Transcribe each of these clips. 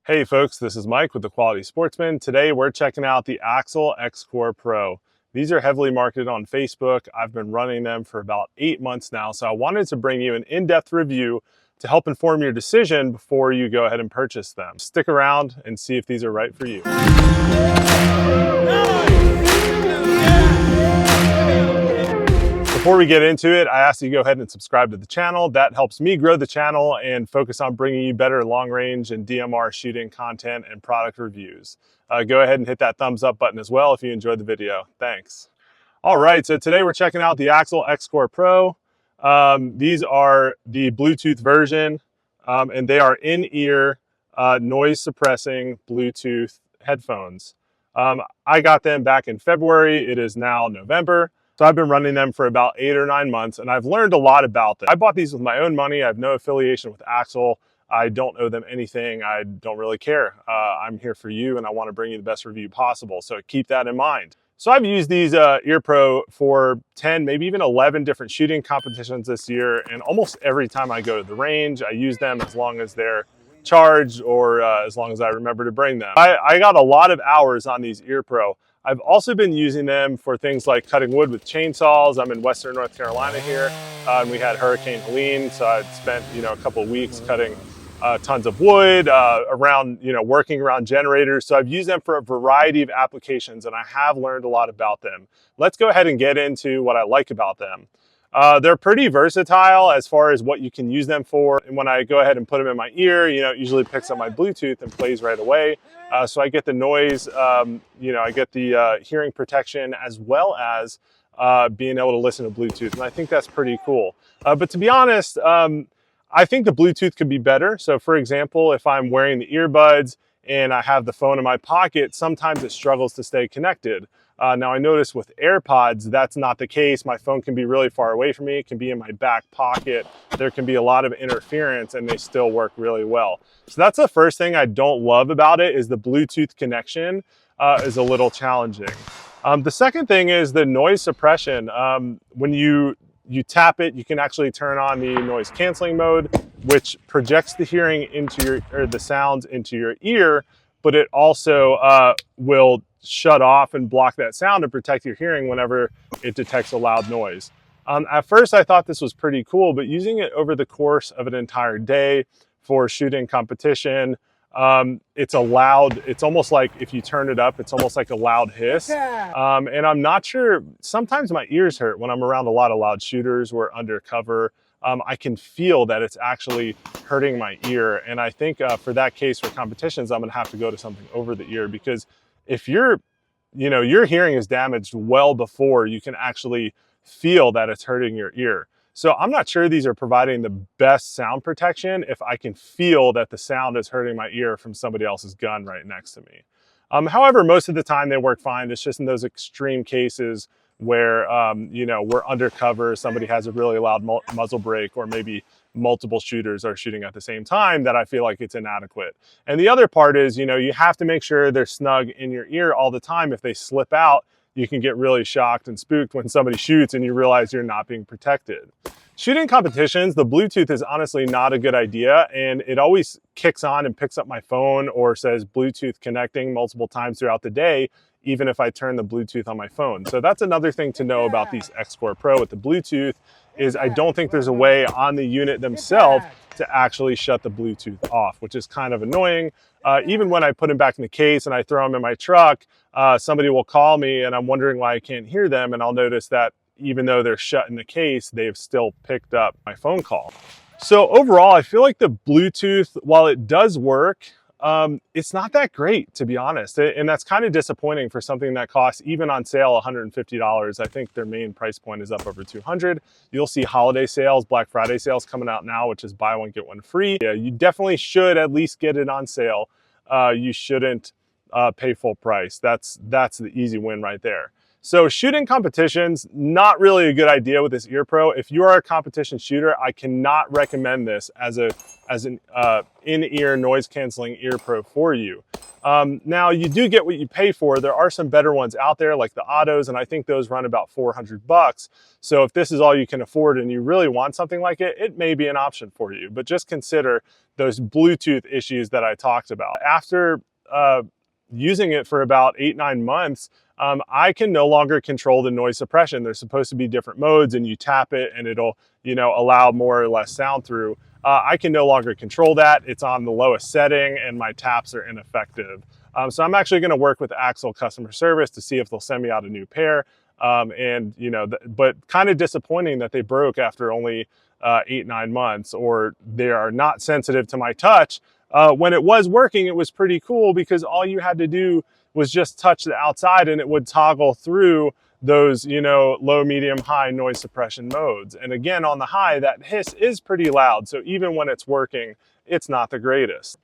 Hey folks, this is Mike with The Quality Sportsman. Today we're checking out the Axil XCOR Pro. These are heavily marketed on Facebook. I've been running them for about 8 months now, so I wanted to bring you an in-depth review to help inform your decision before you go ahead and purchase them. Stick around and see if these are right for you. Before we get into it, I ask you to go ahead and subscribe to the channel. That helps me grow the channel and focus on bringing you better long range and DMR shooting content and product reviews. Go ahead and hit that thumbs up button as well if you enjoyed the video. Thanks. All right, so today we're checking out the Axil XCOR Pro. These are the Bluetooth version, and they are in-ear noise suppressing Bluetooth headphones. I got them back in February. It is now November. So I've been running them for about 8 or 9 months, and I've learned a lot about them. I bought these with my own money. I have no affiliation with Axil. I don't owe them anything. I don't really care. I'm here for you, and I want to bring you the best review possible. So keep that in mind. So I've used these Ear Pro for 10, maybe even 11 different shooting competitions this year. And almost every time I go to the range, I use them as long as they're charged or as long as I remember to bring them. I got a lot of hours on these Ear Pro. I've also been using them for things like cutting wood with chainsaws. I'm in Western North Carolina here, and we had Hurricane Helene, so I'd spent a couple of weeks cutting tons of wood around, working around generators. So I've used them for a variety of applications, and I have learned a lot about them. Let's go ahead and get into what I like about them. They're pretty versatile as far as what you can use them for. And when I go ahead and put them in my ear, it usually picks up my Bluetooth and plays right away. So I get the noise, I get the hearing protection as well as being able to listen to Bluetooth. And I think that's pretty cool. But to be honest, I think the Bluetooth could be better. So for example, if I'm wearing the earbuds and I have the phone in my pocket, sometimes it struggles to stay connected. Now I notice with AirPods, that's not the case. My phone can be really far away from me. It can be in my back pocket. There can be a lot of interference and they still work really well. So that's the first thing I don't love about it, is the Bluetooth connection is a little challenging. The second thing is the noise suppression. When you tap it, you can actually turn on the noise canceling mode, which projects the hearing the sounds into your ear, but it also will shut off and block that sound to protect your hearing whenever it detects a loud noise. At first I thought this was pretty cool, but using it over the course of an entire day for shooting competition, it's almost like if you turn it up, it's almost like a loud hiss. And I'm not sure, sometimes my ears hurt when I'm around a lot of loud shooters or undercover. I can feel that it's actually hurting my ear. And I think for that case, for competitions, I'm gonna have to go to something over the ear, because if your hearing is damaged well before you can actually feel that it's hurting your ear. So I'm not sure these are providing the best sound protection if I can feel that the sound is hurting my ear from somebody else's gun right next to me. However, most of the time they work fine. It's just in those extreme cases where, we're undercover, somebody has a really loud muzzle brake, or maybe multiple shooters are shooting at the same time, that I feel like it's inadequate. And the other part is, you have to make sure they're snug in your ear all the time. If they slip out, you can get really shocked and spooked when somebody shoots and you realize you're not being protected. Shooting competitions, the Bluetooth is honestly not a good idea, and it always kicks on and picks up my phone or says Bluetooth connecting multiple times throughout the day, even if I turn the Bluetooth on my phone. So that's another thing to know about these XCOR Pro with the Bluetooth, is I don't think there's a way on the unit themselves to actually shut the Bluetooth off, which is kind of annoying. Even when I put them back in the case and I throw them in my truck, somebody will call me and I'm wondering why I can't hear them, and I'll notice that even though they're shut in the case, they've still picked up my phone call. So overall, I feel like the Bluetooth, while it does work, it's not that great, to be honest. And that's kind of disappointing for something that costs, even on sale, $150. I think their main price point is up over $200. You'll see holiday sales, Black Friday sales coming out now, which is buy one, get one free. Yeah, you definitely should at least get it on sale. You shouldn't pay full price. That's the easy win right there. So shooting competitions, not really a good idea with this Ear Pro. If you are a competition shooter, I cannot recommend this as an in-ear noise canceling Ear Pro for you. Now you do get what you pay for. There are some better ones out there like the Autos, and I think those run about 400 bucks. So if this is all you can afford and you really want something like it, it may be an option for you, but just consider those Bluetooth issues that I talked about. After using it for about 8-9 months, I can no longer control the noise suppression. There's supposed to be different modes, and you tap it and it'll, allow more or less sound through. I can no longer control that. It's on the lowest setting and my taps are ineffective. So I'm actually gonna work with Axil customer service to see if they'll send me out a new pair. But kind of disappointing that they broke after only 8-9 months, or they are not sensitive to my touch. When it was working, it was pretty cool because all you had to do was just touch the outside and it would toggle through those, low, medium, high noise suppression modes. And again, on the high, that hiss is pretty loud. So even when it's working, it's not the greatest.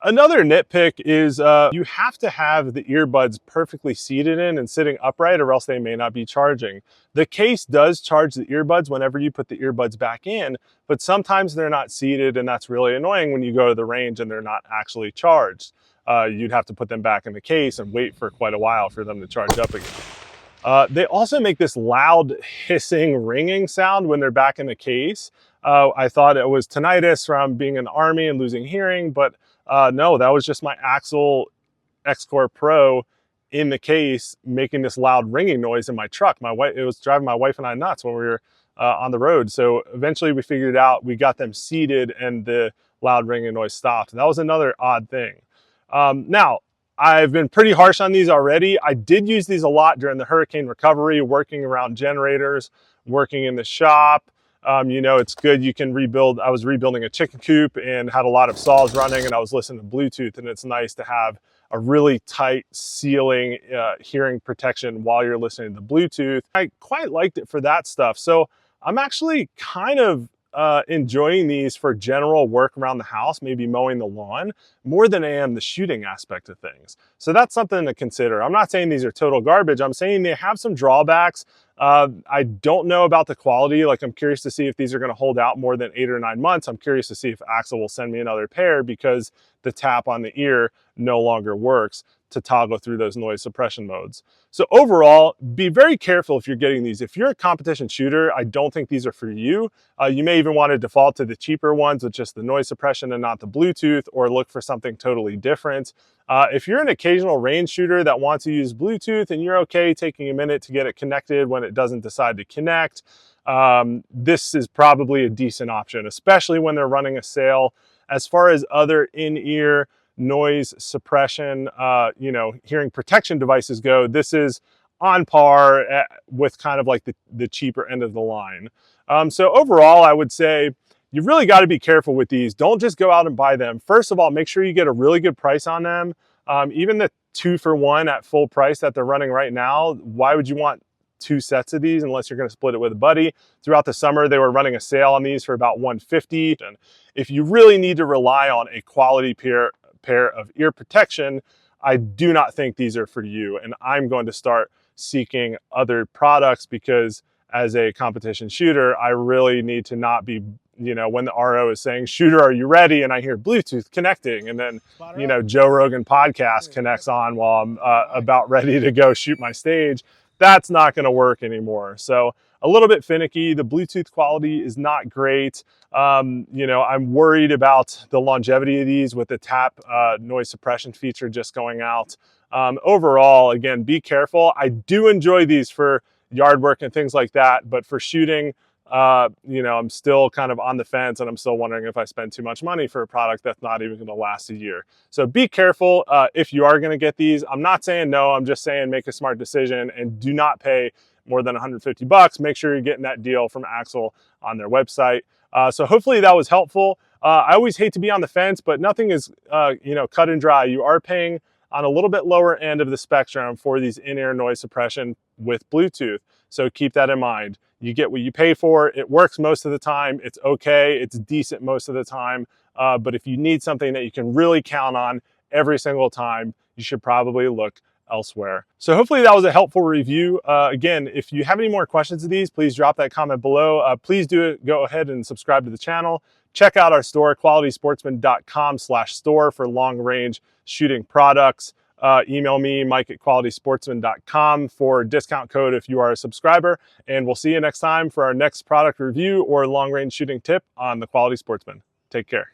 Another nitpick is you have to have the earbuds perfectly seated in and sitting upright, or else they may not be charging. The case does charge the earbuds whenever you put the earbuds back in, but sometimes they're not seated, and that's really annoying when you go to the range and they're not actually charged. You'd have to put them back in the case and wait for quite a while for them to charge up again. They also make this loud hissing, ringing sound when they're back in the case. I thought it was tinnitus from being in the Army and losing hearing, but no, that was just my Axil XCOR Pro in the case making this loud ringing noise in my truck. It was driving my wife and I nuts when we were on the road. So eventually we figured it out. We got them seated and the loud ringing noise stopped. And that was another odd thing. Now, I've been pretty harsh on these already. I did use these a lot during the hurricane recovery, working around generators, working in the shop. It's good you can rebuild. I was rebuilding a chicken coop and had a lot of saws running, and I was listening to Bluetooth, and it's nice to have a really tight sealing hearing protection while you're listening to Bluetooth. I quite liked it for that stuff. So I'm actually kind of enjoying these for general work around the house, maybe mowing the lawn, more than I am the shooting aspect of things. So that's something to consider. I'm not saying these are total garbage. I'm saying they have some drawbacks. I don't know about the quality. Like, I'm curious to see if these are going to hold out more than 8 or 9 months. I'm curious to see if Axil will send me another pair because the tap on the ear no longer works to toggle through those noise suppression modes. So overall, be very careful if you're getting these. If you're a competition shooter, I don't think these are for you. You may even want to default to the cheaper ones with just the noise suppression and not the Bluetooth, or look for something totally different. If you're an occasional range shooter that wants to use Bluetooth and you're okay taking a minute to get it connected when it doesn't decide to connect, this is probably a decent option, especially when they're running a sale. As far as other in-ear noise suppression, hearing protection devices go, this is on par with kind of like the cheaper end of the line. So overall, I would say you really got to be careful with these. Don't just go out and buy them. First of all, make sure you get a really good price on them. Even the 2-for-1 at full price that they're running right now, why would you want 2 sets of these unless you're going to split it with a buddy? Throughout the summer, they were running a sale on these for about $150. And if you really need to rely on a quality pair of ear protection, I do not think these are for you. And I'm going to start seeking other products because as a competition shooter, I really need to not be, when the RO is saying, "Shooter, are you ready?" and I hear Bluetooth connecting, and then, Joe Rogan podcast connects on while I'm about ready to go shoot my stage. That's not going to work anymore. So a little bit finicky. The Bluetooth quality is not great. I'm worried about the longevity of these with the tap noise suppression feature just going out. Overall, again, be careful. I do enjoy these for yard work and things like that, but for shooting, I'm still kind of on the fence, and I'm still wondering if I spend too much money for a product that's not even going to last a year. So be careful if you are going to get these. I'm not saying no, I'm just saying make a smart decision and do not pay more than 150 bucks. Make sure you're getting that deal from Axil on their website. So hopefully that was helpful. I always hate to be on the fence, but nothing is, cut and dry. You are paying on a little bit lower end of the spectrum for these in-ear noise suppression with Bluetooth. So keep that in mind. You get what you pay for. It works most of the time. It's okay. It's decent most of the time. But if you need something that you can really count on every single time, you should probably look elsewhere. So hopefully that was a helpful review. Again, if you have any more questions of these, please drop that comment below. Please go ahead and subscribe to the channel check out our store, qualitysportsman.com/store, for long-range shooting products. Email me, mike@qualitysportsman.com, for discount code if you are a subscriber. And we'll see you next time for our next product review or long-range shooting tip on the Quality Sportsman. Take care.